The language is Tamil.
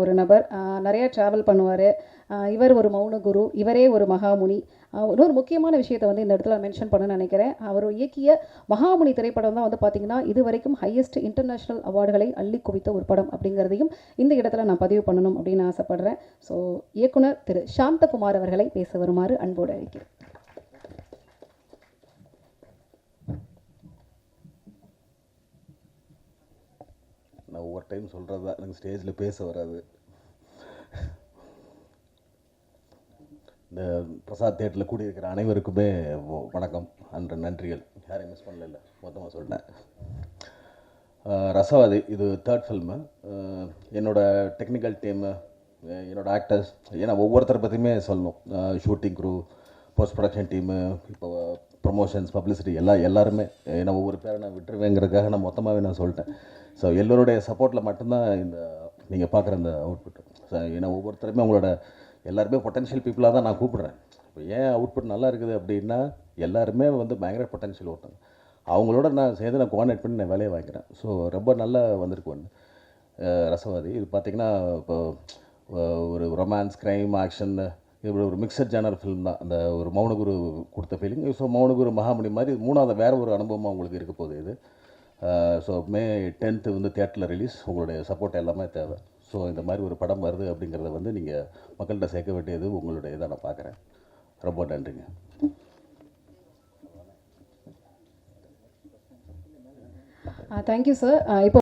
ஒரு நபர். நிறையா ட்ராவல் பண்ணுவார். இவர் ஒரு மௌன குரு, இவரே ஒரு மகாமுனி. இன்னொரு முக்கியமான விஷயத்தை வந்து இந்த இடத்துல மென்ஷன் பண்ணணும்னு நினைக்கிறேன். அவர் இயக்கிய மகாமுனி திரைப்படம் தான் வந்து பார்த்திங்கன்னா இது வரைக்கும் ஹையஸ்ட் இன்டர்நேஷ்னல் அவார்டுகளை அள்ளி குவித்த ஒரு படம் அப்படிங்கிறதையும் இந்த இடத்துல நான் பதிவு பண்ணணும் அப்படின்னு ஆசைப்படுறேன். ஸோ இயக்குனர் திரு சாந்தகுமார் அவர்களை பேச வருமாறு அன்போடு அழைக்கிறேன். நான் ஒவ்வொரு டைம் சொல்கிறது தான், எனக்கு ஸ்டேஜில் பேச வராது. இந்த பிரசாத் தேட்டரில் கூடியிருக்கிற அனைவருக்குமே வணக்கம் அன்று நன்றிகள். யாரையும் மிஸ் பண்ணல, மொத்தமாக சொல்லிட்டேன். ரசவாதி இது 3rd ஃபில்மு. என்னோடய டெக்னிக்கல் டீமு, என்னோடய ஆக்டர்ஸ், ஏன்னா ஒவ்வொருத்தரை பற்றியுமே சொல்லணும். Shooting crew, post production team, இப்போ ப்ரமோஷன்ஸ், பப்ளிசிட்டி எல்லாருமே, ஏன்னா ஒவ்வொரு பேரை நான் விட்டுருவேங்கிறதுக்காக நான் மொத்தமாகவே நான் சொல்லிட்டேன். ஸோ எல்லோருடைய சப்போர்ட்டில் மட்டும்தான் இந்த நீங்கள் பார்க்குற இந்த அவுட்புட். ஸோ ஏன்னா ஒவ்வொருத்தருமே உங்களோட எல்லாருமே பொட்டன்ஷியல் பீப்புளாக தான் நான் கூப்பிட்றேன். இப்போ ஏன் அவுட்புட் நல்லா இருக்குது அப்படின்னா எல்லாருமே வந்து பயங்கர பொட்டன்ஷியல் ஓட்டாங்க. அவங்களோட நான் சேர்ந்து நான் கோஆர்டினேட் பண்ணி நான் வேலையை வாங்கிக்கிறேன். ஸோ ரொம்ப நல்லா வந்திருக்கு ஒன்று ரசவாதி. இது பார்த்திங்கன்னா இப்போ ஒரு ரொமான்ஸ், க்ரைம், ஆக்ஷன், இப்படி ஒரு மிக்சட் ஜானர் ஃபிலிம் தான். அந்த ஒரு மௌனகுரு கொடுத்த ஃபீலிங். ஸோ மௌனகுரு மகாமுனி மாதிரி 3வது வேறு ஒரு அனுபவமாக உங்களுக்கு இருக்க போகுது இது. ஸோ May 10th வந்து தியேட்டரில் ரிலீஸ். உங்களுடைய சப்போர்ட் எல்லாமே தேவை. ஸோ இந்த மாதிரி ஒரு படம் வருது அப்படிங்கிறத வந்து நீங்கள் மக்கள்கிட்ட சேர்க்க வேண்டியது உங்களுடைய இதை நான் பார்க்குறேன். ரொம்ப நன்றிங்க. Thank you sir. இப்போ